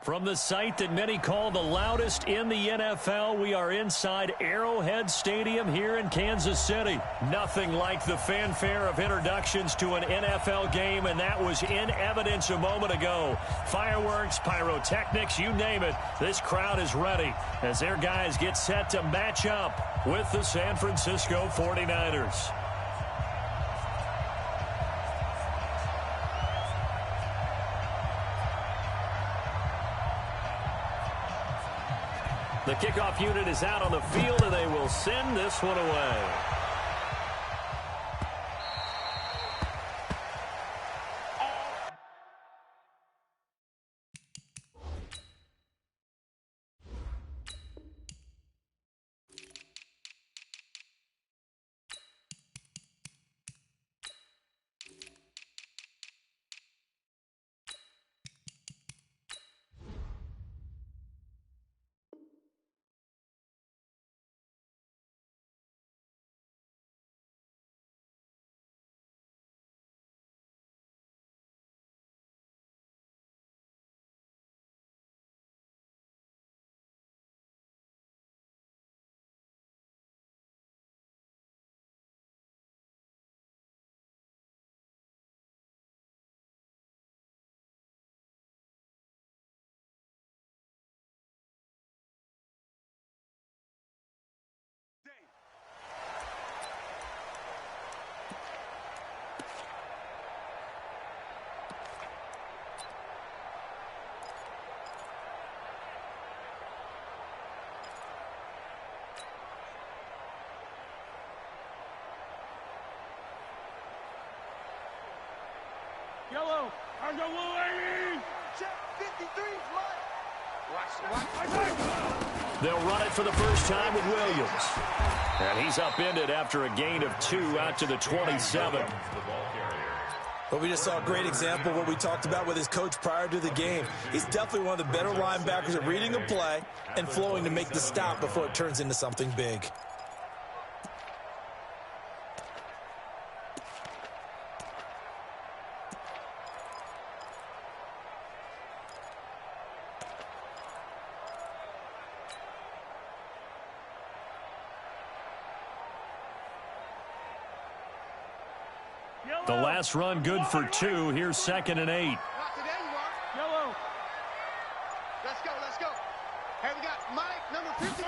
From the site that many call the loudest in the NFL, we are inside Arrowhead Stadium here in Kansas City. Nothing like the fanfare of introductions to an NFL game, and that was in evidence a moment ago. Fireworks, pyrotechnics, you name it, this crowd is ready as their guys get set to match up with the San Francisco 49ers. The kickoff unit is out on the field, and they will send this one away. Yellow, on the lane! Check 53, watch. They'll run it for the first time with Williams. And he's upended after a gain of 2 out to the 27. But we just saw a great example of what we talked about with his coach prior to the game. He's definitely one of the better linebackers at reading a play and flowing to make the stop before it turns into something big. The last run good for 2. Here's 2nd and 8. Yellow. Let's go. Hey, we got Mike, number 50.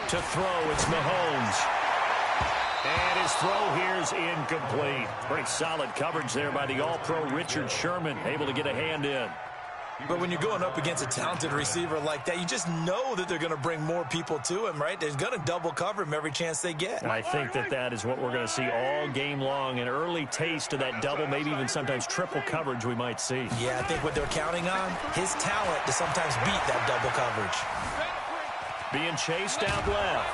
To throw, it's Mahomes. And his throw here's incomplete. Pretty solid coverage there by the All-Pro Richard Sherman, able to get a hand in. But when you're going up against a talented receiver like that, you just know that they're going to bring more people to him, right? They're going to double cover him every chance they get. And I think that is what we're going to see all game long, an early taste of that double, maybe even sometimes triple coverage we might see. Yeah, I think what they're counting on, his talent to sometimes beat that double coverage. Being chased out left.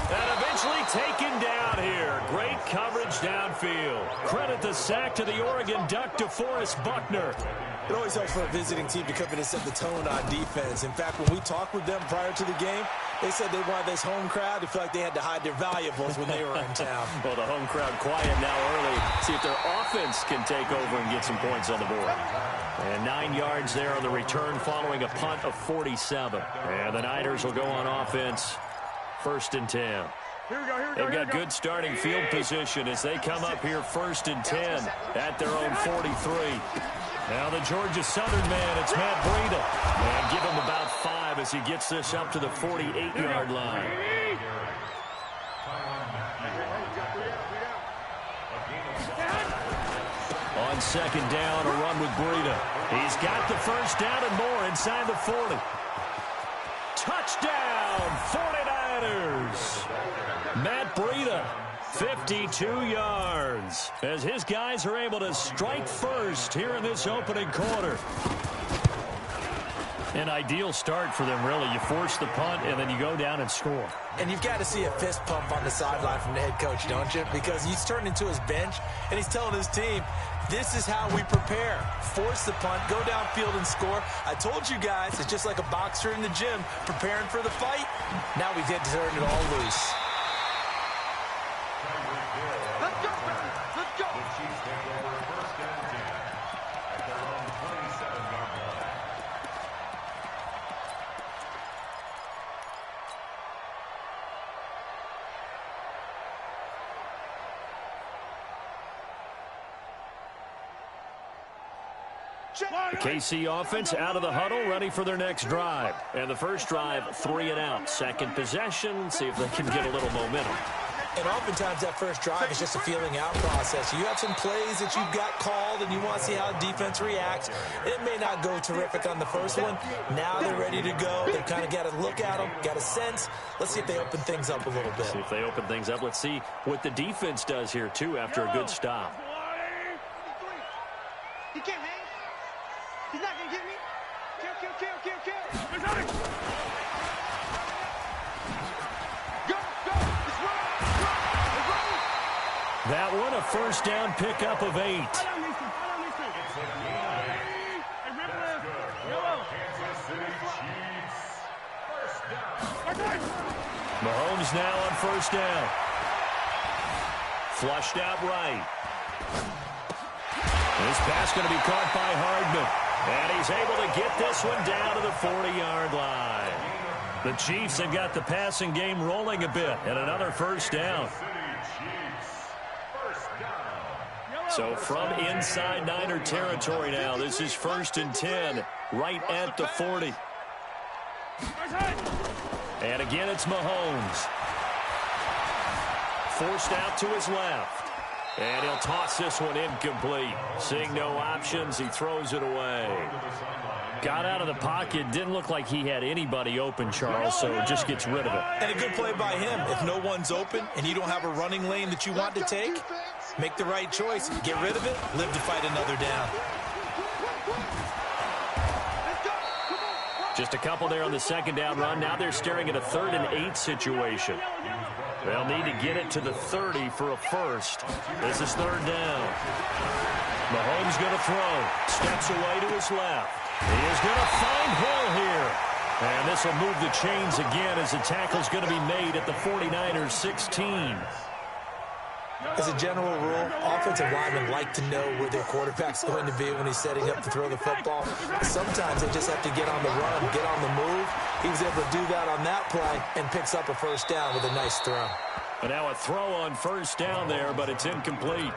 And eventually taken down here. Great coverage downfield. Credit the sack to the Oregon Duck, DeForest Buckner. It always helps for a visiting team to come in and set the tone on defense. In fact, when we talked with them prior to the game, they said they wanted this home crowd to feel like they had to hide their valuables when they were in town. Well, the home crowd quiet now early. See if their offense can take over and get some points on the board. And 9 yards there on the return following a punt of 47. And the Niners will go on offense. 1st and 10. Here we go. They've got good starting field position as they come up here 1st and 10 at their own 43. Now the Georgia Southern man, it's Matt Breida. And give him about 5 as he gets this up to the 48-yard line. On 2nd down, a run with Breida. He's got the first down and more inside the 40. Touchdown, 49ers. Matt Breida, 52 yards, as his guys are able to strike first here in this opening quarter. An ideal start for them, really. You force the punt, and then you go down and score. And you've got to see a fist pump on the sideline from the head coach, don't you? Because he's turned into his bench, and he's telling his team, this is how we prepare. Force the punt, go downfield and score. I told you guys, it's just like a boxer in the gym preparing for the fight. Now we get to turn it all loose. Let's go, baby. Let's go. The KC offense out of the huddle, ready for their next drive. And the first drive, 3 and out. Second possession, see if they can get a little momentum. And oftentimes that first drive is just a feeling out process. You have some plays that you've got called and you want to see how the defense reacts. It may not go terrific on the first one. Now they're ready to go. They've kind of got to look at them, got a sense. Let's see if they open things up a little bit. See if they open things up. Let's see what the defense does here, too, after a good stop. He can't hang. He's not going to get me. Kill. That one, a first down pickup of 8. Mahomes now on first down. Flushed out right. This pass going to be caught by Hardman. And he's able to get this one down to the 40-yard line. The Chiefs have got the passing game rolling a bit, and another first down. So from inside Niner territory now, this is 1st and 10, right at the 40. And again, it's Mahomes. Forced out to his left. And he'll toss this one incomplete. Seeing no options, he throws it away. Got out of the pocket, didn't look like he had anybody open, Charles, so just gets rid of it. And a good play by him. If no one's open and you don't have a running lane that you want to take, make the right choice. Get rid of it, live to fight another down. Just a couple there on the second down run. Now they're staring at a 3rd and 8 situation. They'll need to get it to the 30 for a first. This is 3rd down. Mahomes going to throw. Steps away to his left. He is going to find Hill here. And this will move the chains again as the tackle's going to be made at the 49ers 16. As a general rule, offensive linemen like to know where their quarterback's going to be when he's setting up to throw the football. Sometimes they just have to get on the run, get on the move. He was able to do that on that play and picks up a first down with a nice throw. And now a throw on first down there, but it's incomplete.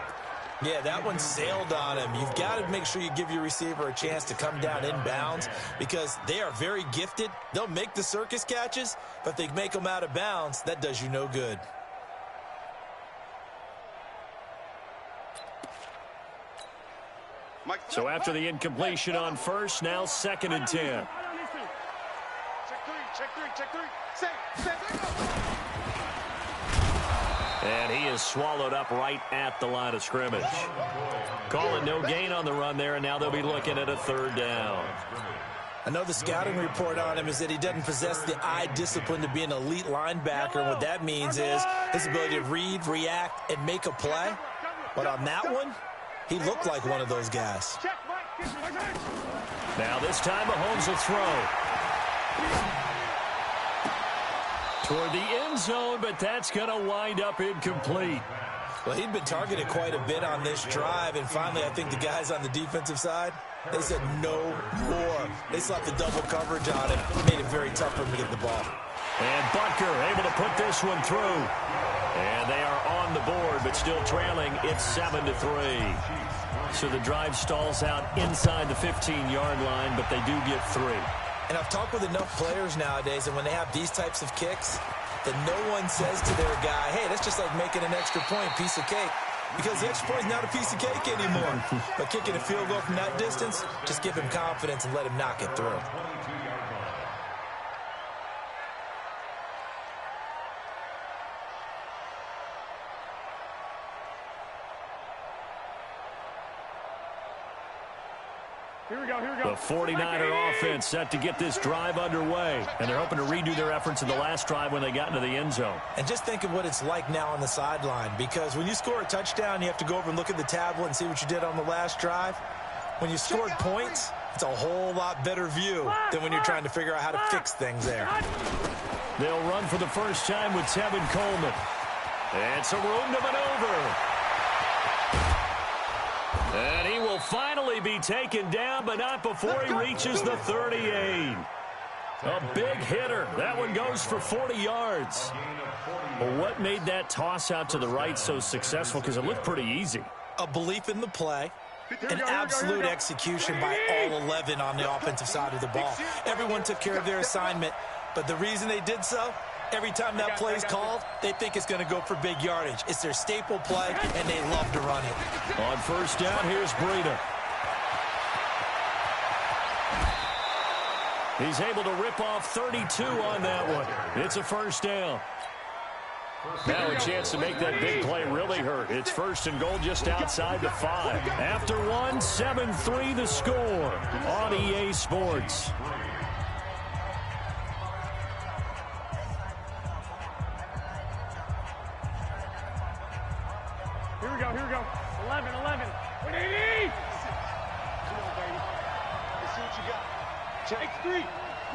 Yeah, that one sailed on him. You've got to make sure you give your receiver a chance to come down inbounds because they are very gifted. They'll make the circus catches, but if they make them out of bounds, that does you no good. So after the incompletion on first, now 2nd and 10. Check three. And he is swallowed up right at the line of scrimmage. Calling no gain on the run there, and now they'll be looking at a 3rd down. I know the scouting report on him is that he doesn't possess the eye discipline to be an elite linebacker. And what that means is his ability to read, react, and make a play. But on that one, he looked like one of those guys. Now this time Mahomes will throw. Toward the end zone, but that's going to wind up incomplete. Well, he'd been targeted quite a bit on this drive, and finally I think the guys on the defensive side, they said no more. They slapped the double coverage on him. Made it very tough for him to get the ball. And Butker able to put this one through. And they are on the board, but still trailing. It's 7-3. So the drive stalls out inside the 15-yard line, but they do get 3. And I've talked with enough players nowadays, and when they have these types of kicks, that no one says to their guy, hey, that's just like making an extra point, piece of cake. Because the extra point is not a piece of cake anymore. But kicking a field goal from that distance, just give him confidence and let him knock it through. Here we go. The 49er offense set to get this drive underway. And they're hoping to redo their efforts in the last drive when they got into the end zone. And just think of what it's like now on the sideline. Because when you score a touchdown, you have to go over and look at the tablet and see what you did on the last drive. When you scored points, it's a whole lot better view than when you're trying to figure out how to fix things there. They'll run for the first time with Tevin Coleman. And it's a room to maneuver. And he will finally be taken down, but not before he reaches the 38. A big hitter. That one goes for 40 yards. Well, what made that toss out to the right so successful? Because it looked pretty easy. A belief in the play, An absolute execution by all 11 on the offensive side of the ball. Everyone took care of their assignment, but the reason they did so, every time that play is called, they think it's going to go for big yardage. It's their staple play, and they love to run it. On first down, here's Breida. He's able to rip off 32 on that one. It's a first down. Now a chance to make that big play really hurt. It's first and goal just outside the 5. After one, 7-3 the score on EA Sports. Here we go. 11. What do you need? Come on, baby. Let's see what you got. Check 3.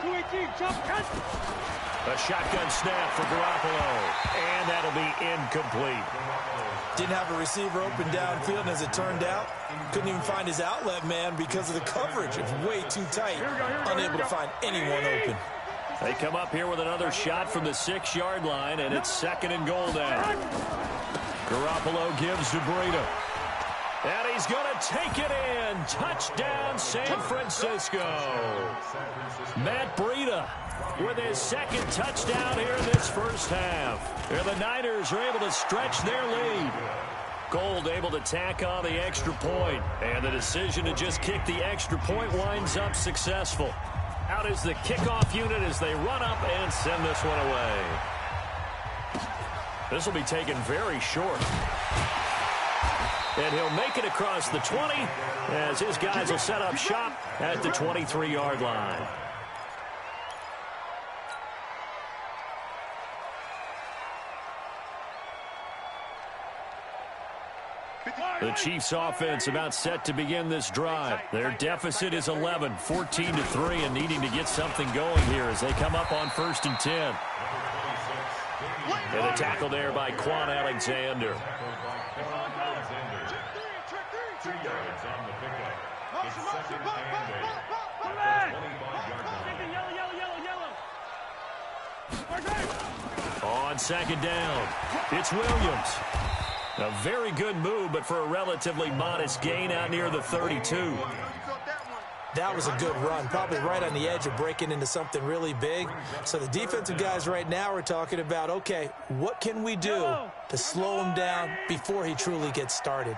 218. Jump, cut. A shotgun snap for Garoppolo, and that'll be incomplete. Didn't have a receiver open downfield, and as it turned out, couldn't even find his outlet man because of the coverage. It's way too tight. Unable to find anyone open. They come up here with another shot from the 6-yard line, and it's second and goal now. Garoppolo gives to Breida. And he's going to take it in. Touchdown, San Francisco. Matt Breida with his second touchdown here in this first half. Here the Niners are able to stretch their lead. Gold able to tack on the extra point. And the decision to just kick the extra point winds up successful. Out is the kickoff unit as they run up and send this one away. This will be taken very short. And he'll make it across the 20 as his guys will set up shop at the 23-yard line. The Chiefs offense about set to begin this drive. Their deficit is 11, 14-3, and needing to get something going here as they come up on first and 10. And a tackle there by Quan Alexander. On second down, it's Williams. A very good move, but for a relatively modest gain out near the 32. That was a good run, probably right on the edge of breaking into something really big. So the defensive guys right now are talking about, okay, what can we do to slow him down before he truly gets started?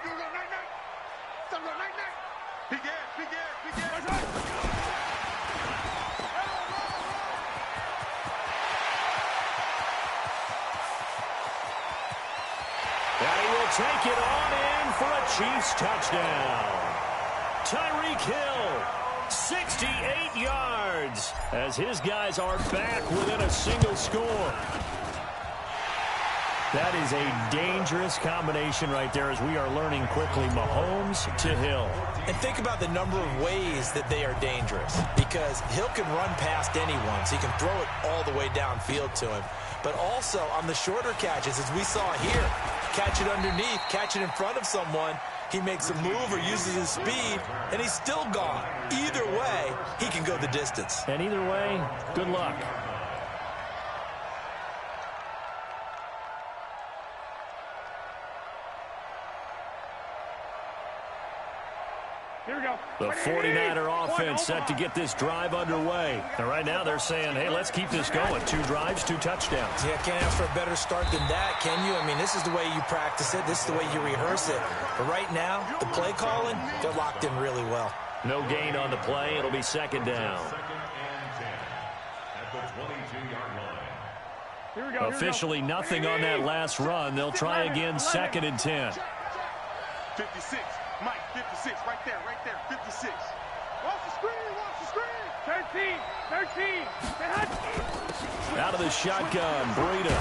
Take it on in for a Chiefs touchdown. Tyreek Hill, 68 yards, as his guys are back within a single score. That is a dangerous combination right there as we are learning quickly. Mahomes to Hill. And think about the number of ways that they are dangerous, because Hill can run past anyone, so he can throw it all the way downfield to him. But also on the shorter catches, as we saw here, catch it underneath, catch it in front of someone, he makes a move or uses his speed, and he's still gone. Either way, he can go the distance. And either way, good luck. The 49er offense set to get this drive underway. And right now they're saying, hey, let's keep this going. 2 drives, 2 touchdowns. Yeah, can't ask for a better start than that, can you? I mean, this is the way you practice it. This is the way you rehearse it. But right now, the play calling, they're locked in really well. No gain on the play. It'll be second down. Officially nothing on that last run. They'll try again second and 10. 56. Mike, 56, right there, 56. Watch the screen. 13. Out of the shotgun, Breida.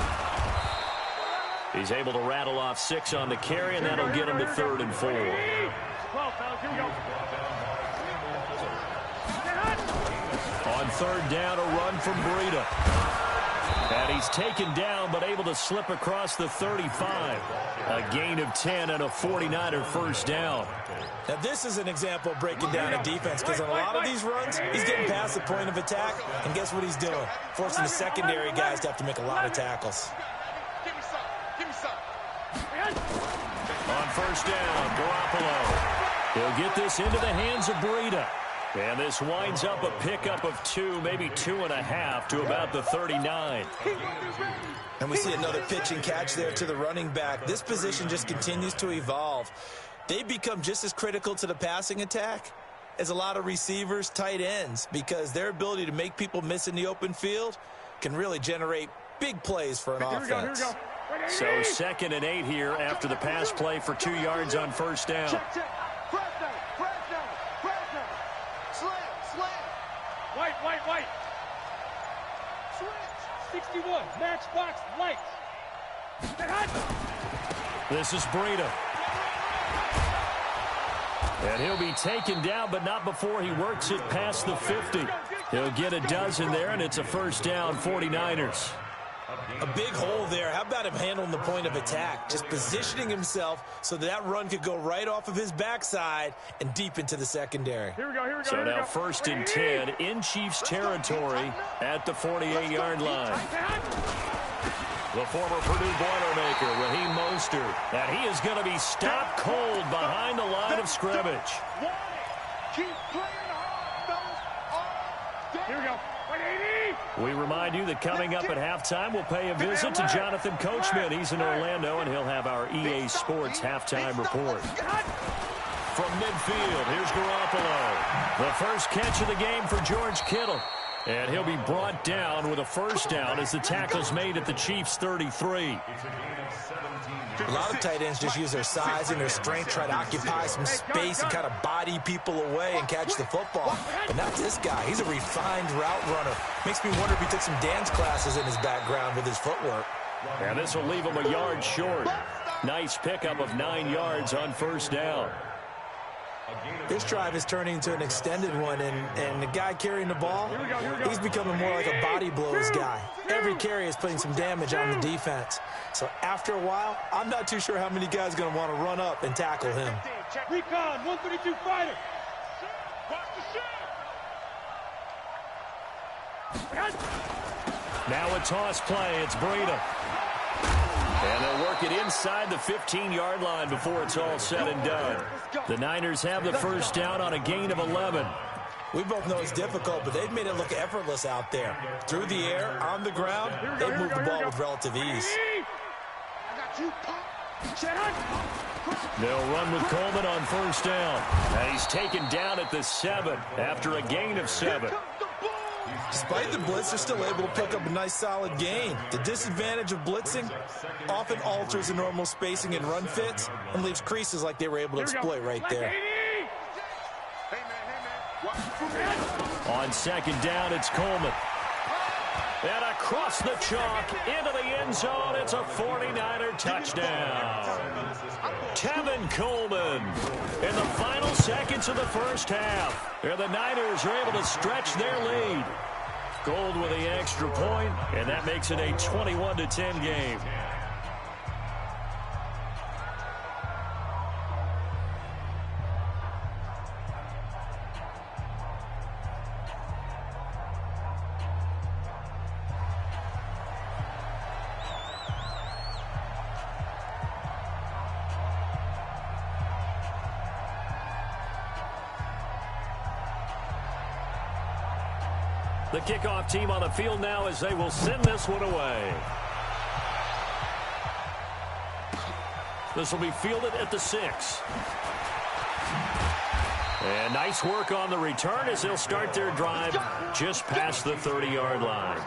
He's able to rattle off 6 on the carry, and that'll get him to 3rd and 4. 12, fellas, here we go. On 3rd down, a run from Breida. And he's taken down, but able to slip across the 35. A gain of 10 and a 49er first down. Now, this is an example of breaking down a defense, because on a lot of these runs, he's getting past the point of attack, and guess what he's doing? Forcing the secondary guys to have to make a lot of tackles. Give me some. On first down, Garoppolo. He'll get this into the hands of Breida. And this winds up a pickup of 2, maybe 2.5 to about the 39. And we see another pitch and catch there to the running back. This position just continues to evolve. They become just as critical to the passing attack as a lot of receivers, tight ends, because their ability to make people miss in the open field can really generate big plays for an offense. So 2nd and 8 here after the pass play for 2 yards on first down. White. Switch. 61. Matchbox lights. This is Breida. And he'll be taken down, but not before he works it past the 50. He'll get a dozen there, and it's a first down, 49ers. A big hole there. How about him handling the point of attack? Just positioning himself so that run could go right off of his backside and deep into the secondary. Here we go. So now 1st and 10 in Chiefs territory at the 48-yard line. The former Purdue Boilermaker, Raheem Mostert. And he is going to be stopped cold behind the line of scrimmage. Keep playing hard. Here we go. We remind you that coming up at halftime, we'll pay a visit to Jonathan Coachman. He's in Orlando, and he'll have our EA Sports halftime report. From midfield, here's Garoppolo. The first catch of the game for George Kittle. And he'll be brought down with a first down as the tackle's made at the Chiefs' 33. A lot of tight ends just use their size and their strength, try to occupy some space and kind of body people away and catch the football. But not this guy. He's a refined route runner. Makes me wonder if he took some dance classes in his background with his footwork. And this will leave him a yard short. Nice pickup of 9 yards on first down. This drive is turning into an extended one, and the guy carrying the ball, he's becoming more like a body blows guy. Every carry is putting some damage on the defense. So after a while, I'm not too sure how many guys are going to want to run up and tackle him. Recon, 132 fighter. Now a toss play. It's Breida. And they'll work it inside the 15-yard line before it's all said and done. The Niners have the first down on a gain of 11. We both know it's difficult, but they've made it look effortless out there. Through the air, on the ground, they've moved the ball with relative ease. They'll run with Coleman on first down. And he's taken down at the 7 after a gain of 7. Despite the blitz, they're still able to pick up a nice solid gain. The disadvantage of blitzing often alters the normal spacing and run fits and leaves creases like they were able to exploit right there. On second down, it's Coleman. And across the chalk into the end zone, it's a 49er touchdown. Tevin Coleman in the final seconds of the first half. And the Niners are able to stretch their lead. Gold with the extra point, and that makes it a 21-10 game. The kickoff team on the field now as they will send this one away. This will be fielded at the 6. And nice work on the return as they'll start their drive just past the 30-yard line.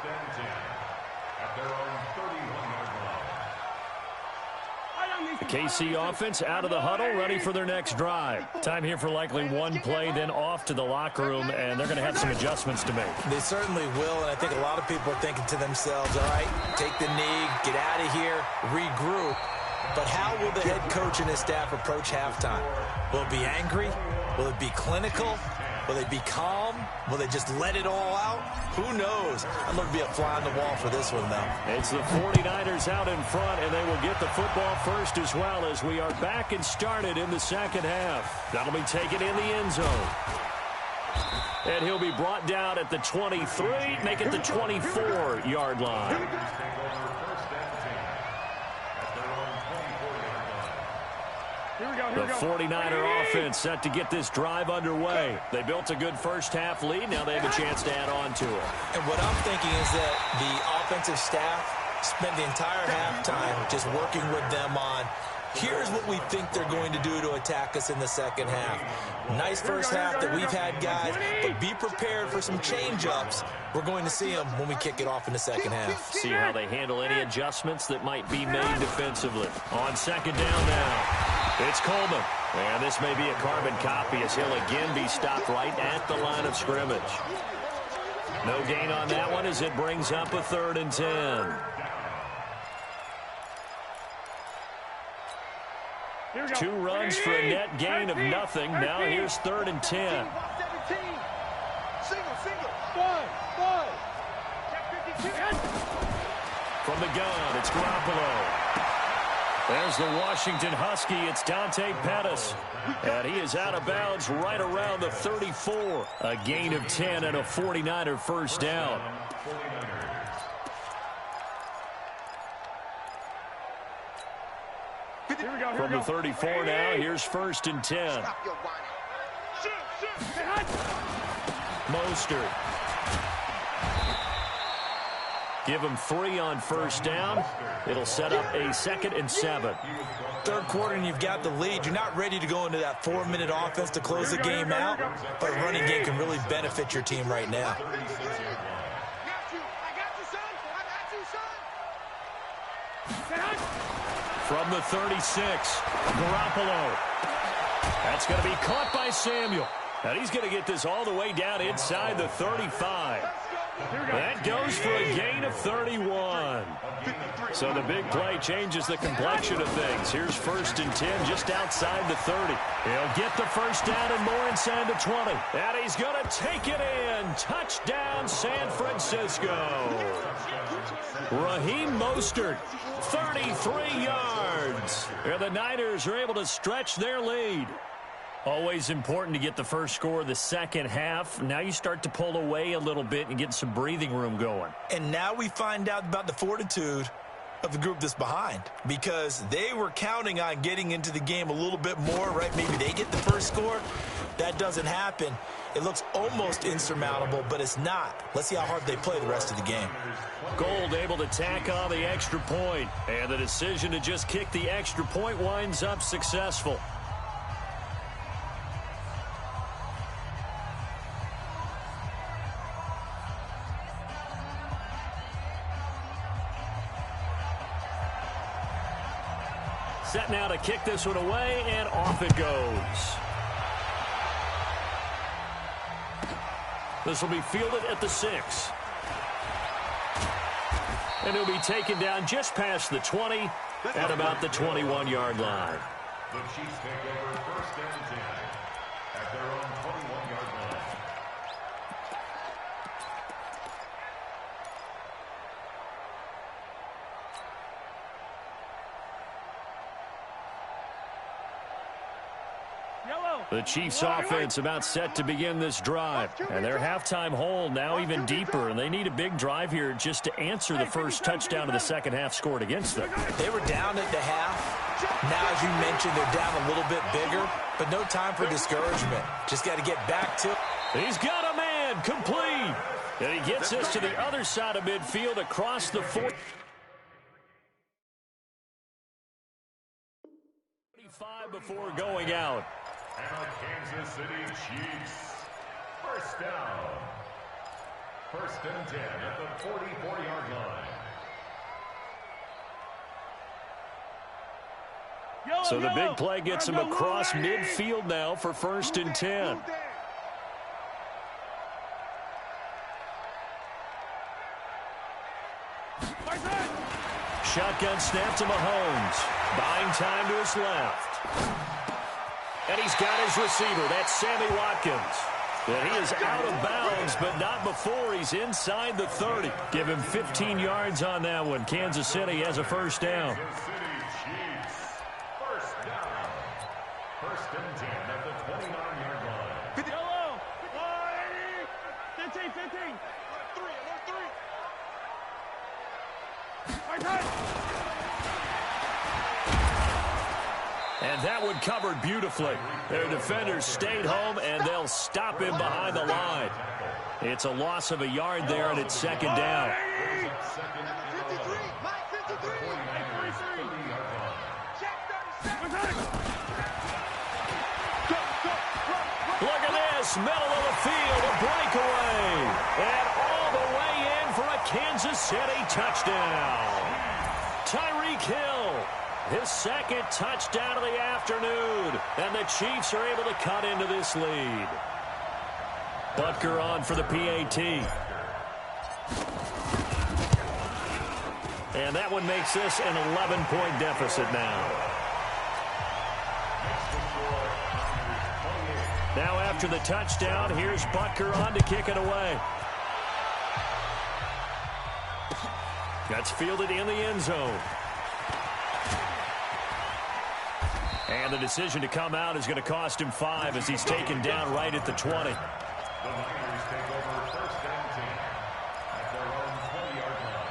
The KC offense out of the huddle, ready for their next drive. Time here for likely one play, then off to the locker room, and they're going to have some adjustments to make. They certainly will, and I think a lot of people are thinking to themselves, all right, take the knee, get out of here, regroup. But how will the head coach and his staff approach halftime? Will it be angry? Will it be clinical? Will they be calm? Will they just let it all out? Who knows? I'm going to be a fly on the wall for this one, though. It's the 49ers out in front, and they will get the football first as well as we are back and started in the second half. That'll be taken in the end zone. And he'll be brought down at the 23, make it the 24-yard line. The 49er offense set to get this drive underway. They built a good first-half lead. Now they have a chance to add on to it. And what I'm thinking is that the offensive staff spent the entire halftime just working with them on, here's what we think they're going to do to attack us in the second half. Nice first half that we've had, guys, but be prepared for some change-ups. We're going to see them when we kick it off in the second half. See how they handle any adjustments that might be made defensively. On second down now. It's Coleman, and this may be a carbon copy as he'll again be stopped right at the line of scrimmage. No gain on that one as it brings up a 3rd and 10. Two runs for a net gain of nothing. Now here's 3rd and 10. From the gun, it's Garoppolo. There's the Washington Husky. It's Dante Pettis. And he is out of bounds right around the 34. A gain of 10 and a 49er first down. From the 34 now, here's 1st and 10. Mostert. Give him 3 on first down. It'll set up a 2nd and 7. Third quarter and you've got the lead. You're not ready to go into that 4-minute offense to close the game out, but a running game can really benefit your team right now. From the 36, Garoppolo. That's going to be caught by Samuel. And he's going to get this all the way down inside the 35. That goes for a gain of 31. So the big play changes the complexion of things. Here's 1st and 10 just outside the 30. He'll get the first down and more inside the 20. And he's going to take it in. Touchdown, San Francisco. Raheem Mostert, 33 yards. And the Niners are able to stretch their lead. Always important to get the first score of the second half. Now you start to pull away a little bit and get some breathing room going. And now we find out about the fortitude of the group that's behind, because they were counting on getting into the game a little bit more, right? Maybe they get the first score. That doesn't happen. It looks almost insurmountable, but it's not. Let's see how hard they play the rest of the game. Gold able to tack on the extra point, and the decision to just kick the extra point winds up successful. Set now to kick this one away, and off it goes. This will be fielded at the 6. And he'll be taken down just past the 20 at about the 21-yard line. The Chiefs take over 1st and 10 at their own 21-yard line. The Chiefs offense about set to begin this drive. And their halftime hole now even deeper. And they need a big drive here just to answer the first touchdown of the second half scored against them. They were down at the half. Now, as you mentioned, they're down a little bit bigger. But no time for discouragement. Just got to get back to it. He's got a man complete. And he gets us to the other side of midfield across the 45 before going out. And the Kansas City Chiefs, first down. 1st and 10 at the 44-yard line. So the big play gets him across midfield now for 1st and 10. Shotgun snap to Mahomes. Buying time to his left. And he's got his receiver. That's Sammy Watkins. And he is out of bounds, but not before he's inside the 30. Give him 15 yards on that one. Kansas City has a first down. Kansas City Chiefs, first down. 1st and 10 at the 29-yard line. Yellow. 15, 15. And that one covered beautifully. Their defenders stayed home, and they'll stop him behind the line. It's a loss of a yard there, and it's second down. Look at this, middle of the field, a breakaway. And all the way in for a Kansas City touchdown. Tyreek Hill, his second touchdown of the afternoon. And the Chiefs are able to cut into this lead. Butker on for the PAT. And that one makes this an 11-point deficit now. Now after the touchdown, here's Butker on to kick it away. That's fielded in the end zone. And the decision to come out is going to cost him 5 as he's taken down right at the 20. The Niners take over first and 10 at their own 20-yard line.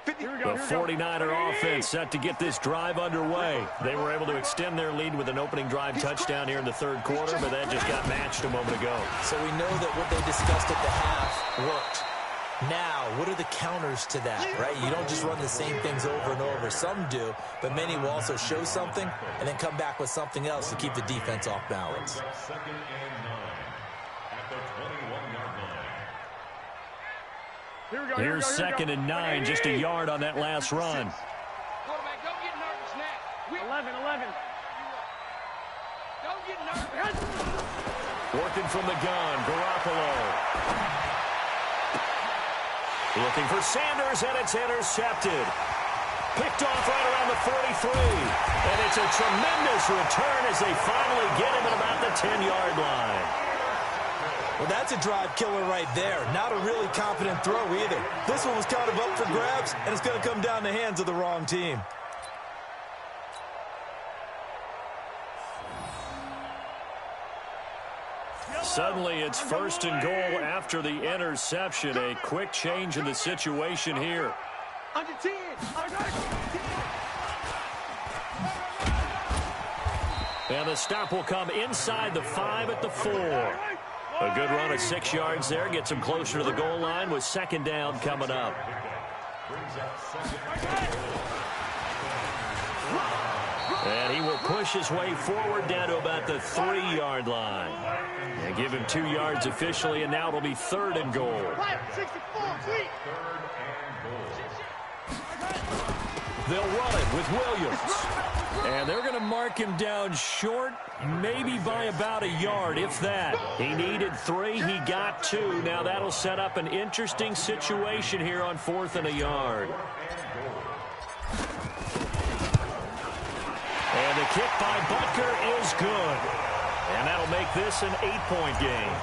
The 49er offense set to get this drive underway. They were able to extend their lead with an opening drive touchdown here in the third quarter, but that just got matched a moment ago. So we know that what they discussed at the half worked. Now, what are the counters to that, right? You don't just run the same things over and over. Some do, but many will also show something and then come back with something else to keep the defense off balance. Second and 9 at the 21-yard line. Here's second and 9, just a yard on that last run. Quarterback, don't get nervous now. 11. Don't get nervous. Working from the gun, Garoppolo. Looking for Sanders, and it's intercepted. Picked off right around the 43. And it's a tremendous return as they finally get him at about the 10-yard line. Well, that's a drive killer right there. Not a really confident throw either. This one was kind of up for grabs, and it's going to come down the hands of the wrong team. Suddenly, it's first and goal after the interception. A quick change in the situation here. Under 10. And the stop will come inside the 5 at the 4. A good run of 6 yards there. Gets him closer to the goal line with second down coming up. And he will push his way forward down to about the 3-yard line. And give him 2 yards officially, and now it'll be third and goal. They'll run it with Williams. And they're going to mark him down short, maybe by about a yard, if that. He needed 3, he got 2. Now that'll set up an interesting situation here on 4th and a yard. And the kick by Butker is good. And that'll make this an 8-point game.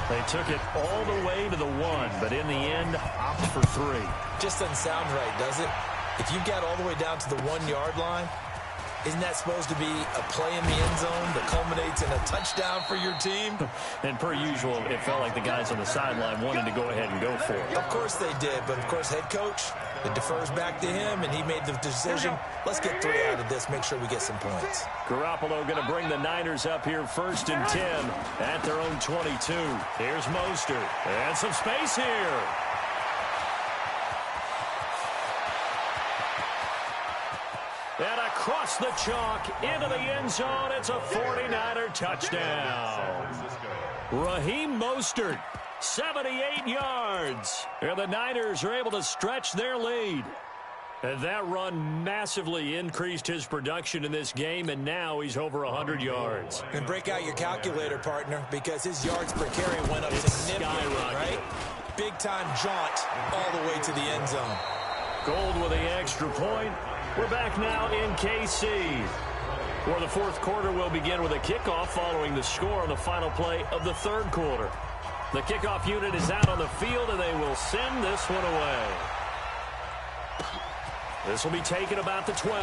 They took it all the way to the 1, but in the end, opt for 3. Just doesn't sound right, does it? If you got all the way down to the 1-yard line, isn't that supposed to be a play in the end zone that culminates in a touchdown for your team? And per usual, it felt like the guys on the sideline wanted to go ahead and go for it. Of course they did, but of course head coach, it defers back to him, and he made the decision, let's get 3 out of this, make sure we get some points. Garoppolo going to bring the Niners up here first and 10 at their own 22. Here's Mostert, and some space here. And across the chalk into the end zone, it's a 49er touchdown. Raheem Mostert, 78 yards. And the Niners are able to stretch their lead. And that run massively increased his production in this game, and now he's over 100 yards. And break out your calculator, partner, because his yards per carry went up significantly, right? Big-time jaunt all the way to the end zone. Gold with the extra point. We're back now in KC, where the fourth quarter will begin with a kickoff following the score on the final play of the third quarter. The kickoff unit is out on the field, and they will send this one away. This will be taken about the 12.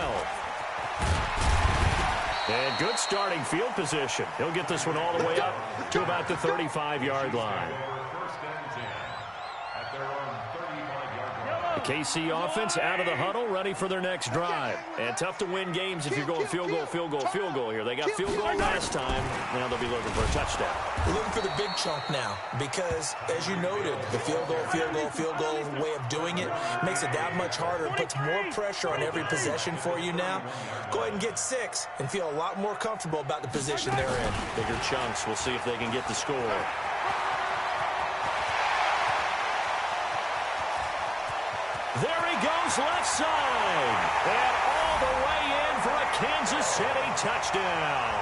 And good starting field position. He'll get this one all the way up to about the 35-yard line. The KC offense out of the huddle, ready for their next drive. And tough to win games if you're going field goal, field goal, field goal here. They got field goal last time. Now they'll be looking for a touchdown. We're looking for the big chunk now because, as you noted, the field goal way of doing it makes it that much harder and puts more pressure on every possession for you now. Go ahead and get 6 and feel a lot more comfortable about the position they're in. Bigger chunks. We'll see if they can get the score. There he goes, left side. And all the way in for a Kansas City touchdown.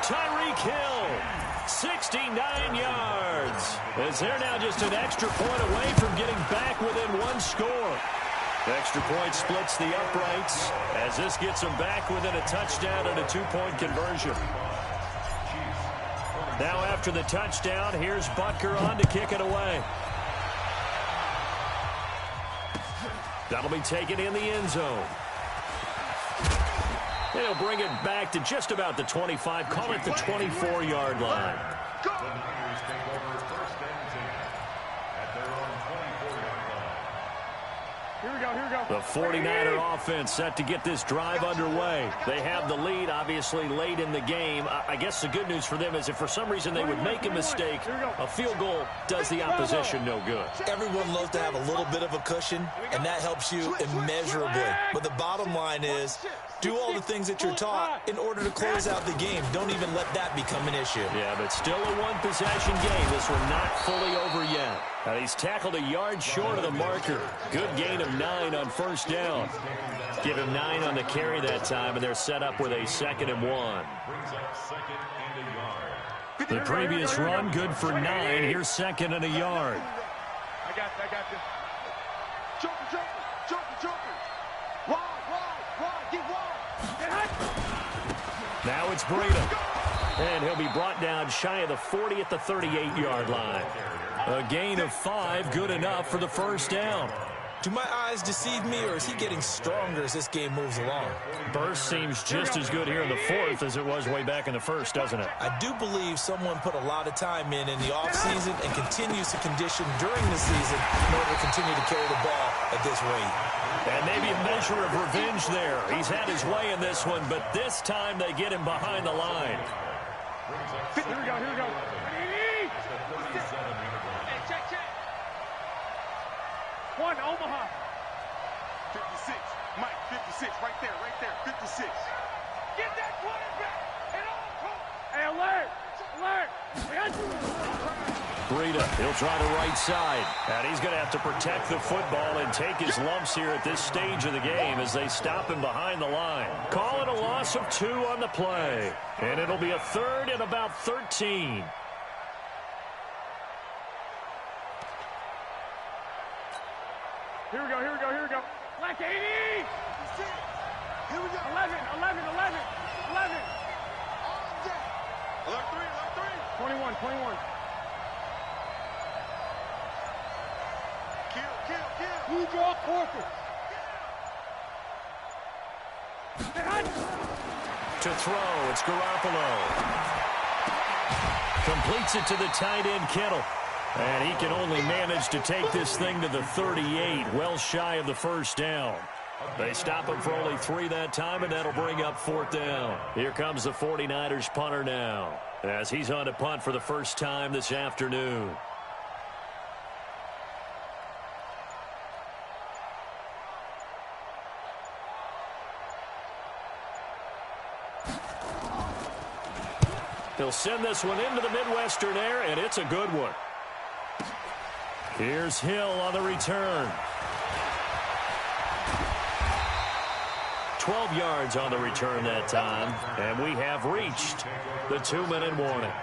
Tyreek Hill, 69 yards. As they're now just an extra point away from getting back within 1 score. The extra point splits the uprights as this gets them back within a touchdown and a 2-point conversion. Now after the touchdown, here's Butker on to kick it away. That'll be taken in the end zone. They'll bring it back to just about the 25, call it the 24-yard line. Here we go. The 49er offense set to get this drive underway. They have the lead, obviously, late in the game. I guess the good news for them is if for some reason they would make a mistake, a field goal does the opposition no good. Everyone loves to have a little bit of a cushion, and that helps you immeasurably. But the bottom line is, do all the things that you're taught in order to close out the game. Don't even let that become an issue. Yeah, but still a one-possession game. This one not fully over yet. Now he's tackled a yard short of the marker. Good gain of 9 on first down. Give him 9 on the carry that time, and they're set up with a 2nd and 1. The previous run, good for 9. Here's 2nd and a yard. I got this. Joker. Wide, get wide. Now it's Breida. And he'll be brought down shy of the 40 at the 38-yard line. A gain of 5, good enough for the first down. Do my eyes deceive me, or is he getting stronger as this game moves along? Burst seems just as good here in the 4th as it was way back in the 1st, doesn't it? I do believe someone put a lot of time in the offseason and continues to condition during the season in order to continue to carry the ball at this rate. And maybe a measure of revenge there. He's had his way in this one, but this time they get him behind the line. Here we go. Check. 1, Omaha. 56. Mike, 56. Right there. 56. Get that quarterback. Hey, alert. Breida, he'll try the right side. And he's going to have to protect the football and take his lumps here at this stage of the game as they stop him behind the line. Call it a loss of 2 on the play. And it'll be a 3rd and about 13. Here we go. Black 80. Here we go. 11. Alert 3. 21. Kill. Who draw Corker? To throw, it's Garoppolo. Completes it to the tight end, Kittle. And he can only manage to take this thing to the 38, well shy of the first down. They stop him for only 3 that time, and that'll bring up 4th down. Here comes the 49ers punter now, as he's on to punt for the first time this afternoon. He'll send this one into the Midwestern air, and it's a good one. Here's Hill on the return. 12 yards on the return that time, and we have reached the 2-minute warning.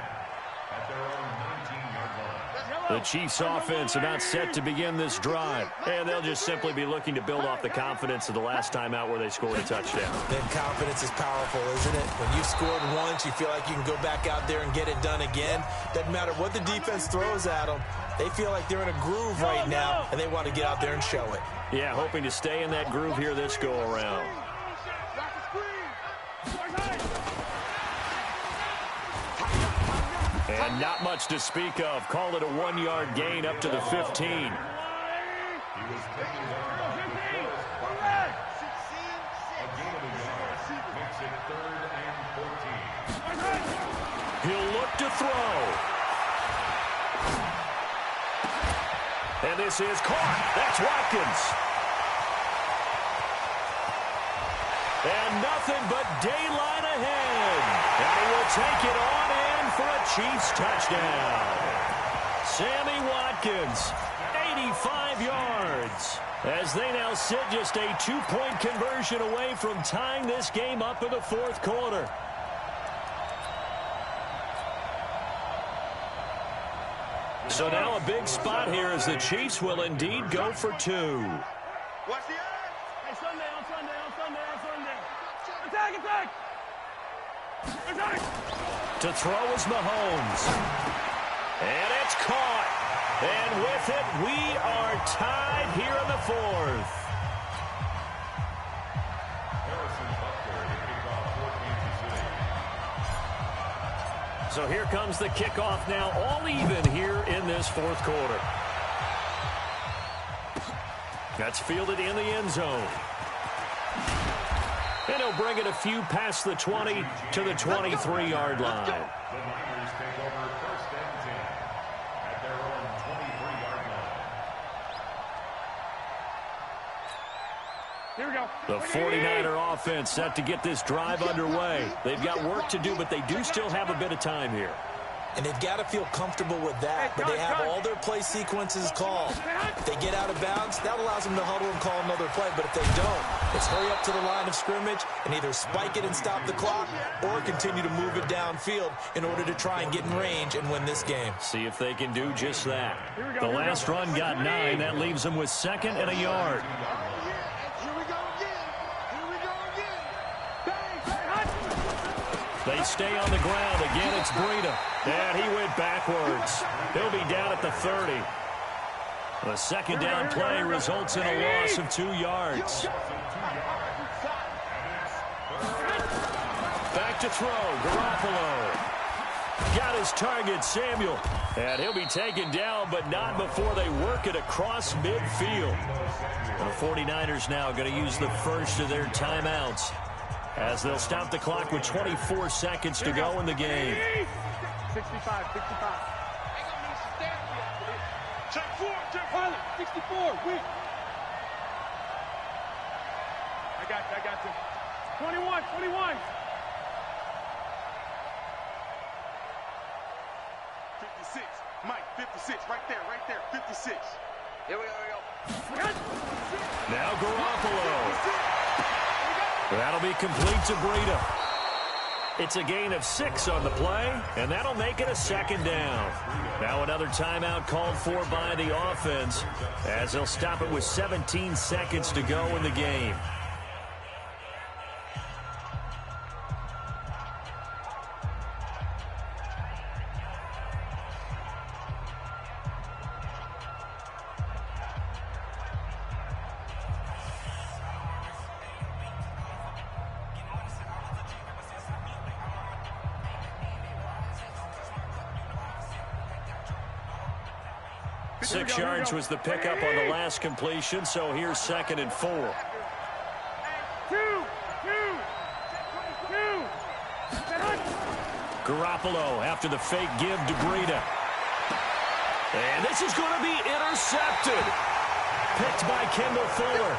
The Chiefs offense about set to begin this drive, and they'll just simply be looking to build off the confidence of the last time out where they scored a touchdown. Then confidence is powerful, isn't it? When you've scored once, you feel like you can go back out there and get it done again. Doesn't matter what the defense throws at them. They feel like they're in a groove right now, and they want to get out there and show it. Yeah, hoping to stay in that groove here this go-around. And not much to speak of. Call it a 1-yard gain up to the 15. He was taken down by the Forest Buckner. A gain of a yard makes it 3rd and 14. He'll look to throw. And this is caught. That's Watkins. And nothing but daylight ahead. And he will take it on in for a Chiefs touchdown. Sammy Watkins, 85 yards. As they now sit just a 2-point conversion away from tying this game up in the 4th quarter. So now a big spot here as the Chiefs will indeed go for 2. Watch the edge. Hey, Sunday. Attack. To throw is Mahomes. And it's caught. And with it, we are tied here in the 4th. So here comes the kickoff now, all even here in this 4th quarter. That's fielded in the end zone. And he'll bring it a few past the 20 to the 23-yard line. The Niners take over 1st and 10 at their own 23-yard line. Here we go. The 49er offense set to get this drive underway. They've got work to do, but they do still have a bit of time here. And they've got to feel comfortable with that, but they have all their play sequences called. If they get out of bounds, that allows them to huddle and call another play, but if they don't, it's hurry up to the line of scrimmage and either spike it and stop the clock or continue to move it downfield in order to try and get in range and win this game. See if they can do just that. The last run got 9. That leaves them with 2nd and a yard. They stay on the ground. Again, it's Breida. And he went backwards. He'll be down at the 30. The 2nd down play results in a loss of 2 yards. Back to throw. Garoppolo. Got his target, Samuel. And he'll be taken down, but not before they work it across midfield. The 49ers now going to use the first of their timeouts, as they'll stop the clock with 24 seconds to go in the game. 65. Check 4, Pilot, 64, wait. I got you. 21. 56, Mike, 56, right there, 56. Here we go. Now Garoppolo. That'll be complete to Breida. It's a gain of 6 on the play, and that'll make it a 2nd down. Now another timeout called for by the offense, as they'll stop it with 17 seconds to go in the game. Six yards was the pickup on the last completion, so here's 2nd and 4. Garoppolo after the fake give to Breida. And this is going to be intercepted. Picked by Kendall Fuller.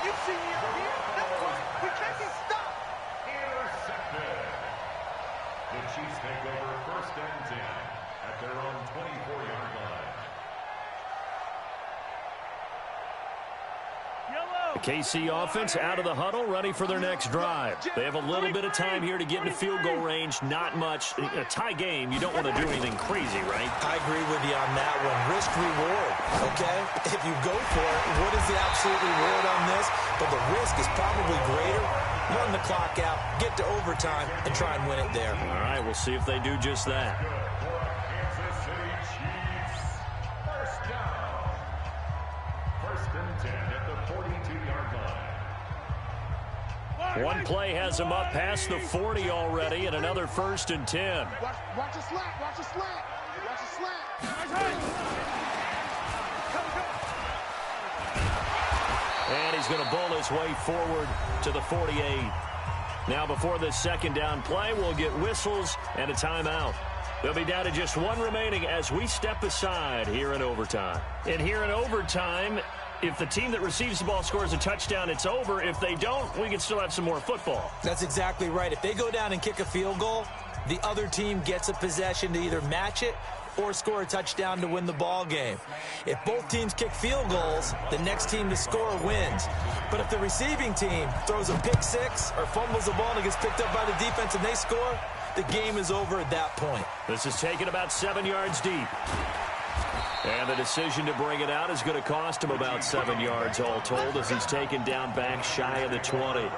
You see me up here? We can't get stopped. Intercepted. The Chiefs take over 1st and 10 at their own 24-yard line. The KC offense out of the huddle, ready for their next drive. They have a little bit of time here to get into field goal range, not much. In a tie game, you don't want to do anything crazy, right? I agree with you on that one. Risk reward, okay? If you go for it, what is the absolute reward on this? But the risk is probably greater. Run the clock out, get to overtime, and try and win it there. All right, we'll see if they do just that. Kansas City Chiefs. 1st down. 1st and 10 at the 42-yard line. One play has him up past the 40 already, and another 1st and 10. Watch the slant. Watch the slant. Watch the slant. And he's going to bull his way forward to the 48. Now before this 2nd down play, we'll get whistles and a timeout. They'll be down to just one remaining as we step aside here in overtime. And here in overtime, if the team that receives the ball scores a touchdown, it's over. If they don't, we can still have some more football. That's exactly right. If they go down and kick a field goal, the other team gets a possession to either match it or score a touchdown to win the ball game. If both teams kick field goals, the next team to score wins. But if the receiving team throws a pick six or fumbles the ball and it gets picked up by the defense and they score, the game is over at that point. This is taken about 7 yards deep. And the decision to bring it out is going to cost him about 7 yards all told as he's taken down back shy of the 20.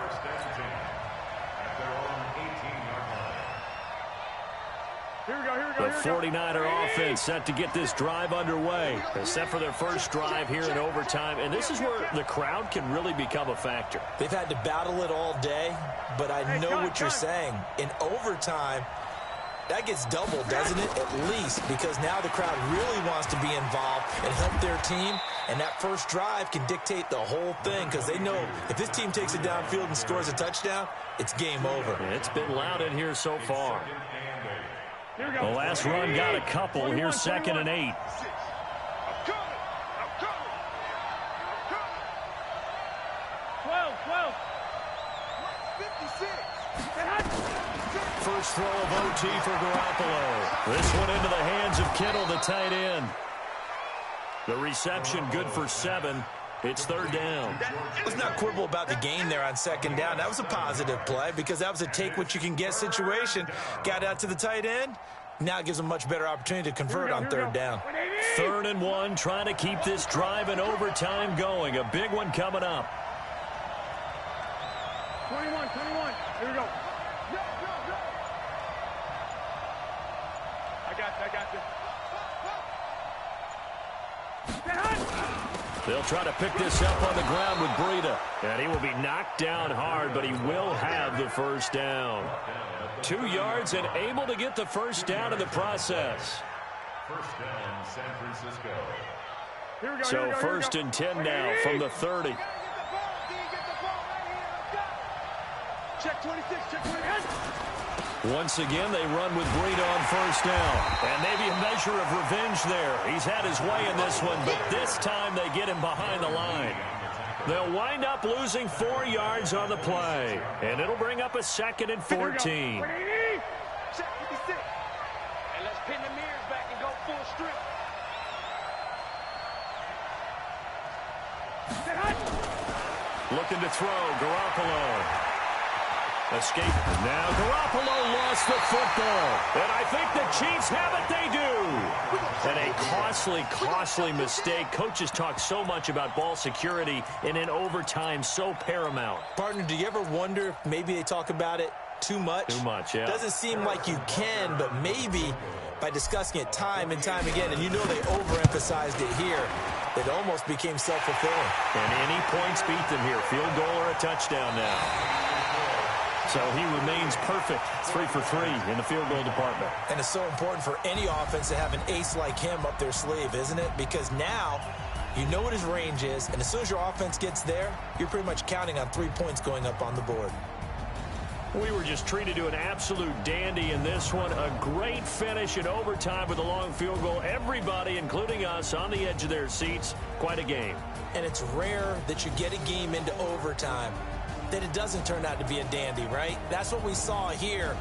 The 49er offense set to get this drive underway. They're set for their first drive here in overtime, and this is where the crowd can really become a factor. They've had to battle it all day, but I know what you're saying. In overtime, that gets doubled, doesn't it? At least, because now the crowd really wants to be involved and help their team, and that first drive can dictate the whole thing because they know if this team takes it downfield and scores a touchdown, it's game over. It's been loud in here so far. The last run got a couple. Here's 2nd and 8. First throw of OT for Garoppolo. This one into the hands of Kittle, the tight end. The reception good for 7. It's 3rd down. Let's not quibble about the gain there on 2nd down. That was a positive play because that was a take-what-you-can-get situation. Got out to the tight end. Now it gives them a much better opportunity to convert on 3rd down. 3rd and 1, trying to keep this drive in overtime going. A big one coming up. 21. Here we go. I got this. They'll try to pick this up on the ground with Breida. And he will be knocked down hard, but he will have the 1st down. 2 yards and able to get the 1st down in the process. 1st down, San Francisco. Here we go. So 1st and 10 now from the 30. Check 26, check 26. Once again, they run with Breida on 1st down. And maybe a measure of revenge there. He's had his way in this one, but this time they get him behind the line. They'll wind up losing 4 yards on the play. And it'll bring up a 2nd and 14. Check 56. And let's pin the mirrors back and go full strip. Looking to throw, Garoppolo. Escape. Now Garoppolo lost the football. And I think the Chiefs have it. They do. And a costly mistake. Coaches talk so much about ball security, and in overtime, so paramount. Partner, do you ever wonder if maybe they talk about it too much? Too much, yeah. Doesn't seem like you can, but maybe by discussing it time and time again, and you know they overemphasized it here, it almost became self-fulfilling. And any points beat them here. Field goal or a touchdown now. So he remains perfect, 3 for 3 in the field goal department. And it's so important for any offense to have an ace like him up their sleeve, isn't it? Because now you know what his range is, and as soon as your offense gets there, you're pretty much counting on 3 points going up on the board. We were just treated to an absolute dandy in this one. A great finish in overtime with a long field goal. Everybody, including us, on the edge of their seats. Quite a game. And it's rare that you get a game into overtime that it doesn't turn out to be a dandy, right? That's what we saw here.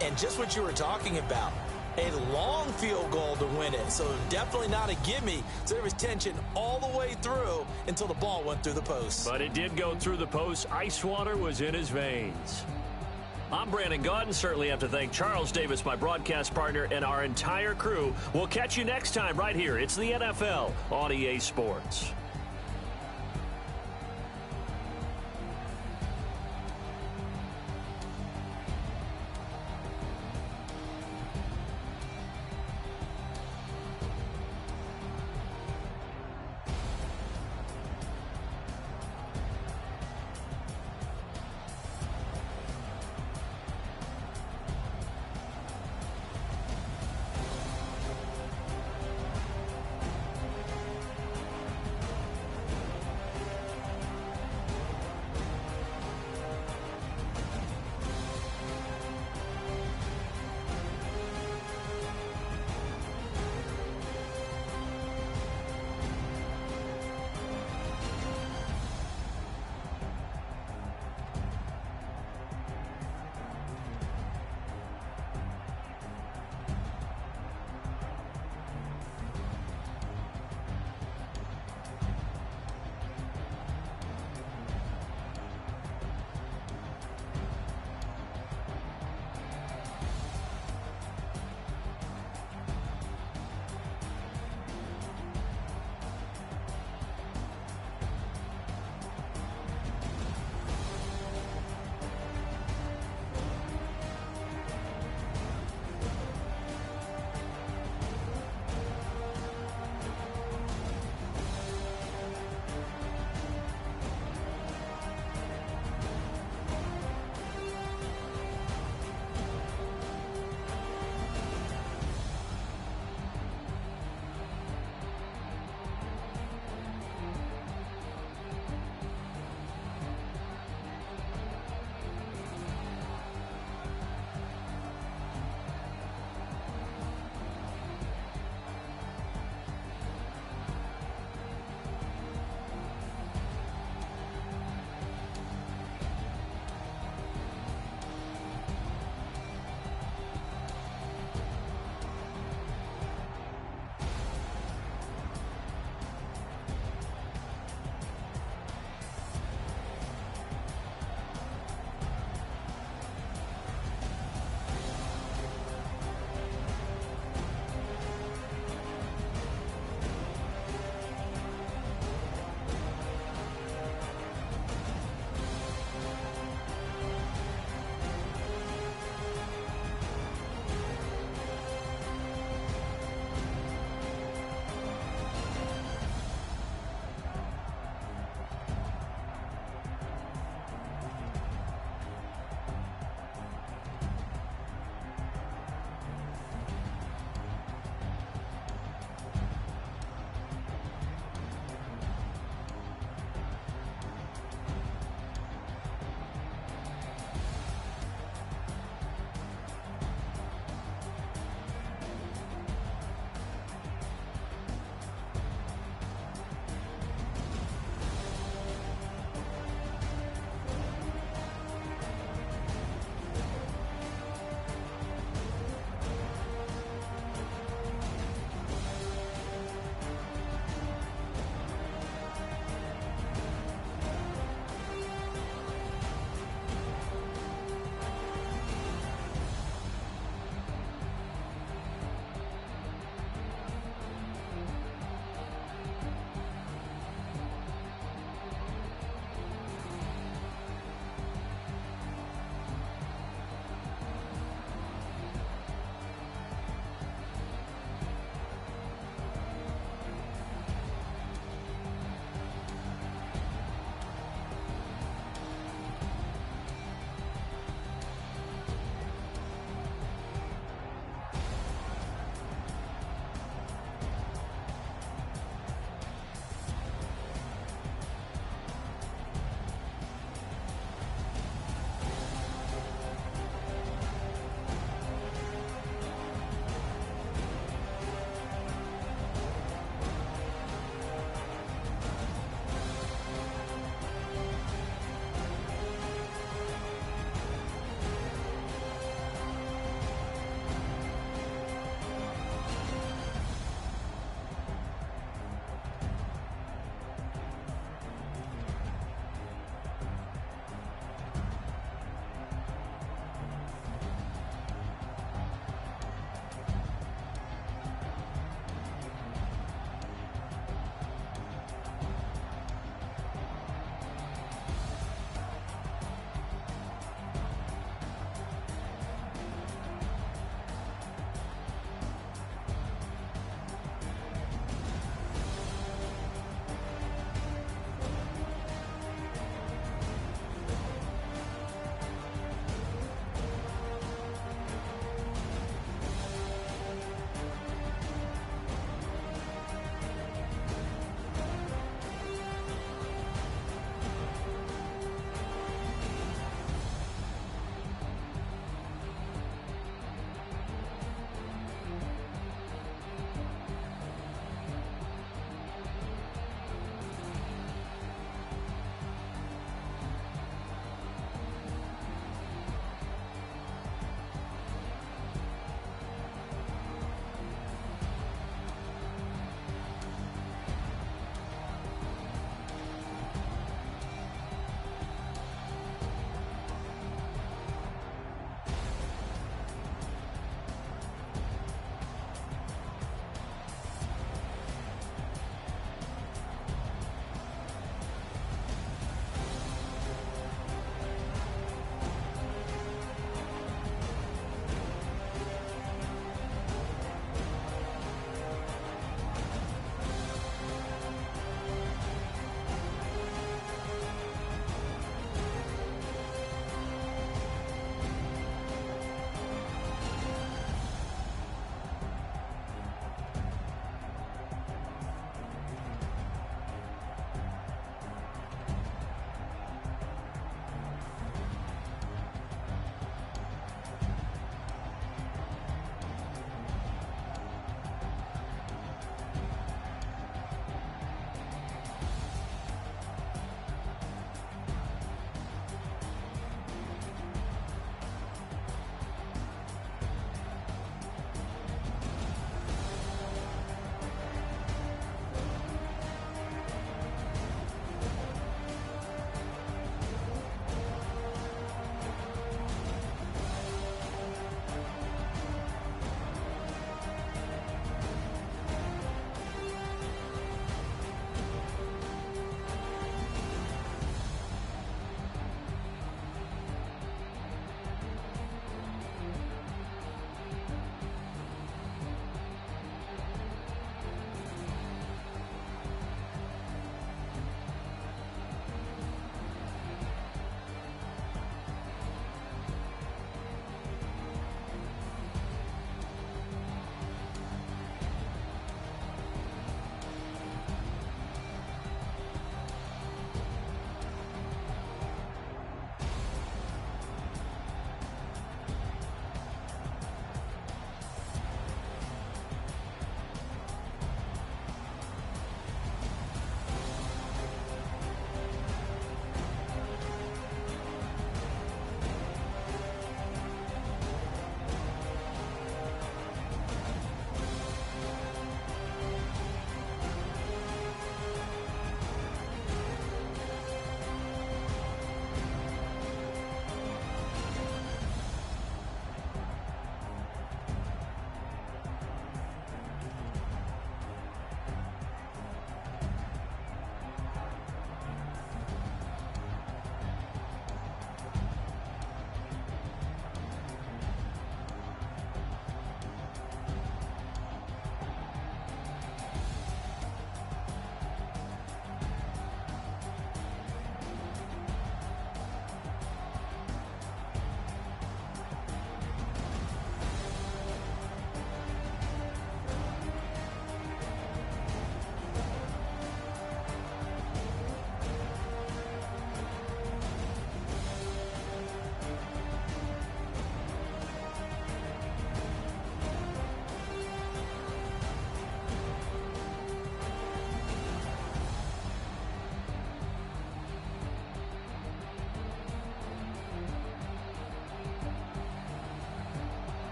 And just what you were talking about, a long field goal to win it. So definitely not a gimme. So there was tension all the way through until the ball went through the post. But it did go through the post. Ice water was in his veins. I'm Brandon Gaudin. Certainly have to thank Charles Davis, my broadcast partner, and our entire crew. We'll catch you next time right here. It's the NFL on EA Sports.